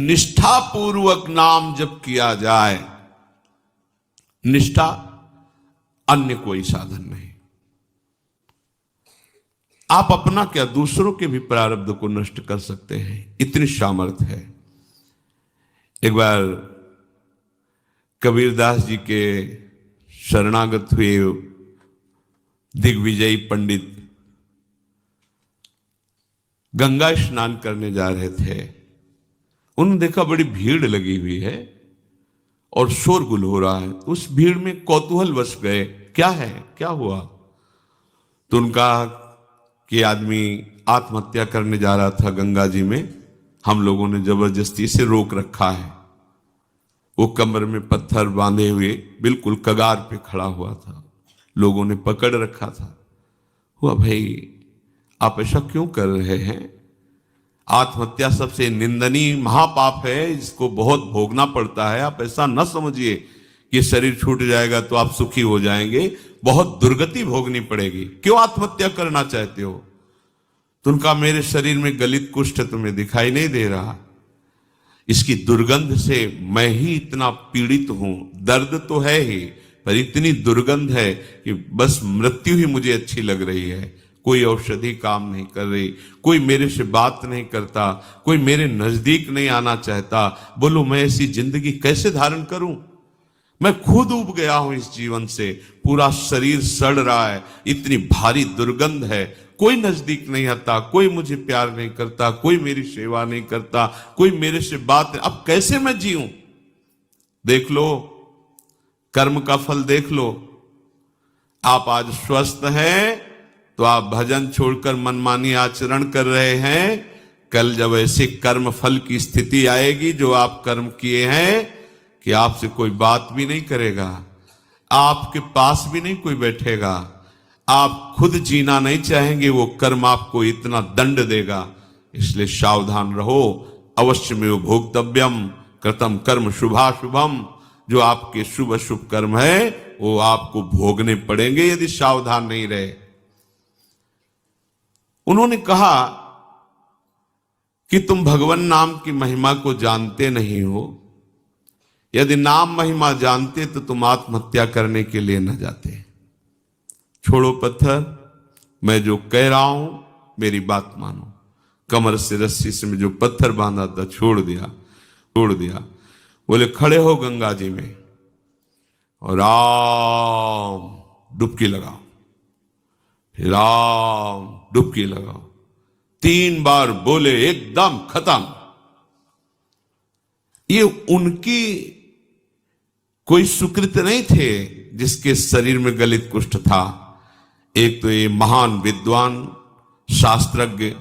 निष्ठा पूर्वक नाम जप किया जाए। निष्ठा, अन्य कोई साधन नहीं। आप अपना क्या, दूसरों के भी प्रारब्ध को नष्ट कर सकते हैं, इतनी सामर्थ्य है। एक बार कबीरदास जी के शरणागत हुए दिग्विजयी पंडित गंगा स्नान करने जा रहे थे। उन्होंने देखा बड़ी भीड़ लगी हुई है और शोरगुल हो रहा है। उस भीड़ में कौतूहलवश गए, क्या है, क्या हुआ? तो उनका कि आदमी आत्महत्या करने जा रहा था गंगा जी में, हम लोगों ने जबरदस्ती से रोक रखा है। वो कमर में पत्थर बांधे हुए बिल्कुल कगार पे खड़ा हुआ था, लोगों ने पकड़ रखा था। हुआ, भाई आप ऐसा क्यों कर रहे हैं? आत्महत्या सबसे निंदनीय महापाप है, इसको बहुत भोगना पड़ता है। आप ऐसा न समझिए कि शरीर छूट जाएगा तो आप सुखी हो जाएंगे, बहुत दुर्गति भोगनी पड़ेगी। क्यों आत्महत्या करना चाहते हो? तो उनका, मेरे शरीर में गलित कुष्ठ तुम्हें दिखाई नहीं दे रहा, इसकी दुर्गंध से मैं ही इतना पीड़ित हूं। दर्द तो है ही, पर इतनी दुर्गंध है कि बस मृत्यु ही मुझे अच्छी लग रही है। कोई औषधि काम नहीं कर रही, कोई मेरे से बात नहीं करता, कोई मेरे नजदीक नहीं आना चाहता। बोलो मैं ऐसी जिंदगी कैसे धारण करूं? मैं खुद उब गया हूं इस जीवन से, पूरा शरीर सड़ रहा है, इतनी भारी दुर्गंध है, कोई नजदीक नहीं आता, कोई मुझे प्यार नहीं करता, कोई मेरी सेवा नहीं करता, कोई मेरे से बात नहीं। अब कैसे मैं जीऊं? देख लो, कर्म का फल देख लो। आप आज स्वस्थ हैं तो आप भजन छोड़कर मनमानी आचरण कर रहे हैं। कल जब ऐसे कर्म फल की स्थिति आएगी जो आप कर्म किए हैं कि आपसे कोई बात भी नहीं करेगा, आपके पास भी नहीं कोई बैठेगा, आप खुद जीना नहीं चाहेंगे, वो कर्म आपको इतना दंड देगा। इसलिए सावधान रहो। अवश्य में भोक्तव्यम कृतम कर्म शुभाशुभम। जो आपके शुभ अशुभ कर्म है वो आपको भोगने पड़ेंगे यदि सावधान नहीं रहे। उन्होंने कहा कि तुम भगवान नाम की महिमा को जानते नहीं हो। यदि नाम महिमा जानते तो तुम आत्महत्या करने के लिए न जाते। छोड़ो पत्थर, मैं जो कह रहा हूं मेरी बात मानो। कमर से रस्सी से में जो पत्थर बांधा था छोड़ दिया, छोड़ दिया। बोले खड़े हो गंगा जी में और राम डुबकी लगाओ, फिर राम डुबकी लगाओ। 3 बार बोले, एकदम खत्म। ये उनकी कोई सुकृत नहीं थे जिसके शरीर में गलित कुष्ठ था। एक तो ये महान विद्वान शास्त्रज्ञ,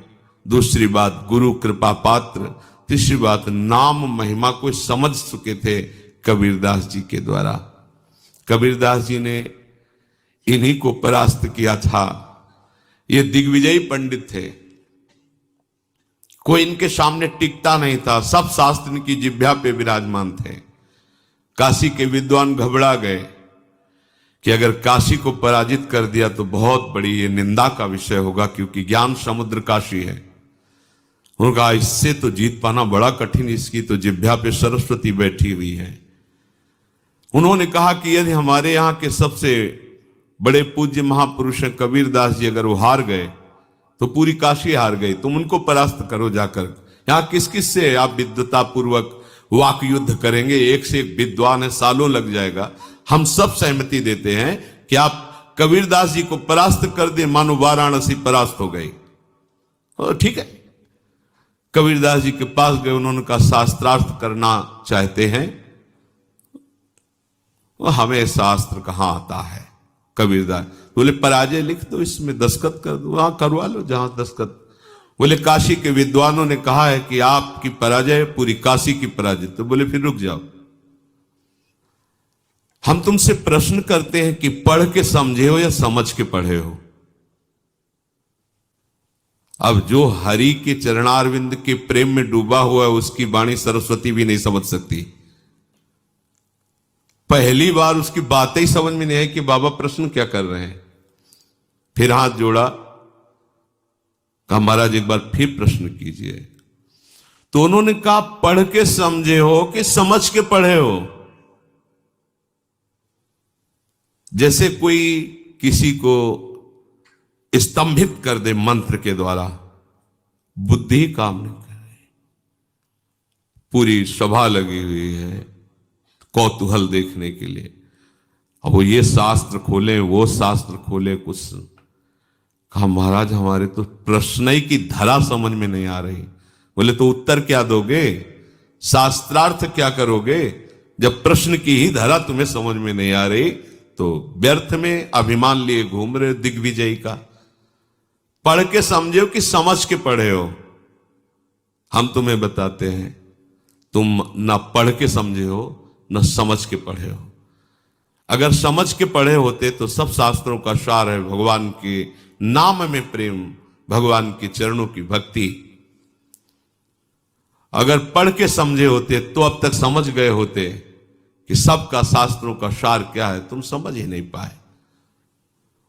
दूसरी बात गुरु कृपा पात्र, तीसरी बात नाम महिमा को समझ चुके थे कबीरदास जी के द्वारा। कबीरदास जी ने इन्हीं को परास्त किया था। ये दिग्विजयी पंडित थे, कोई इनके सामने टिकता नहीं था, सब शास्त्र की जिह्वा पे विराजमान थे। काशी के विद्वान घबरा गए कि अगर काशी को पराजित कर दिया तो बहुत बड़ी ये निंदा का विषय होगा, क्योंकि ज्ञान समुद्र काशी है। उनका इससे तो जीत पाना बड़ा कठिन, इसकी तो जिह्वा पे सरस्वती बैठी हुई है। उन्होंने कहा कि यदि हमारे यहाँ के सबसे बड़े पूज्य महापुरुष हैं कबीरदास जी, अगर वो हार गए तो पूरी काशी हार गई। तुम उनको परास्त करो जाकर। यहाँ किस किस से आप विद्वता पूर्वक वाक युद्ध करेंगे? एक से एक विद्वान है, सालों लग जाएगा। हम सब सहमति देते हैं कि आप कबीरदास जी को परास्त कर दे, मानो वाराणसी परास्त हो गई। ठीक है, कबीरदास जी के पास गए। उन्होंने कहा शास्त्रार्थ करना चाहते हैं? हमें शास्त्र कहां आता है। कबीरदास बोले पराजय लिख दो, इसमें दस्तखत कर दो। वहां करवा लो जहां दस्तखत। बोले काशी के विद्वानों ने कहा है कि आपकी पराजय पूरी काशी की पराजय। तो बोले फिर रुक जाओ, हम तुमसे प्रश्न करते हैं कि पढ़ के समझे हो या समझ के पढ़े हो? अब जो हरि के चरणारविंद के प्रेम में डूबा हुआ है उसकी वाणी सरस्वती भी नहीं समझ सकती। पहली बार उसकी बातें ही समझ में नहीं आई कि बाबा प्रश्न क्या कर रहे हैं। फिर हाथ जोड़ा, कहा महाराज एक बार फिर प्रश्न कीजिए। तो उन्होंने कहा पढ़ के समझे हो कि समझ के पढ़े हो। जैसे कोई किसी को स्तंभित कर दे मंत्र के द्वारा, बुद्धि काम नहीं कर रही, पूरी सभा लगी हुई है कौतूहल देखने के लिए। अब वो ये शास्त्र खोले वो शास्त्र खोले, कुछ कहा महाराज हमारे तो प्रश्न ही की धरा समझ में नहीं आ रही। बोले तो उत्तर क्या दोगे, शास्त्रार्थ क्या करोगे, जब प्रश्न की ही धरा तुम्हें समझ में नहीं आ रही तो व्यर्थ में अभिमान लिए घूम रहे हो दिग्विजयी का। पढ़ के समझे हो कि समझ के पढ़े हो। हम तुम्हें बताते हैं तुम ना पढ़ के समझे हो न समझ के पढ़े हो। अगर समझ के पढ़े होते तो सब शास्त्रों का सार है भगवान के नाम में प्रेम, भगवान के चरणों की भक्ति। अगर पढ़ के समझे होते तो अब तक समझ गए होते कि सबका शास्त्रों का सार क्या है, तुम समझ ही नहीं पाए।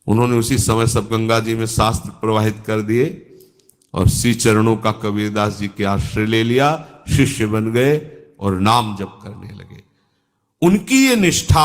उन्होंने उसी समय सब गंगा जी में शास्त्र प्रवाहित कर दिए और श्री चरणों का कबीरदास जी के आश्रय ले लिया, शिष्य बन गए और नाम जप करने लगे। उनकी ये निष्ठा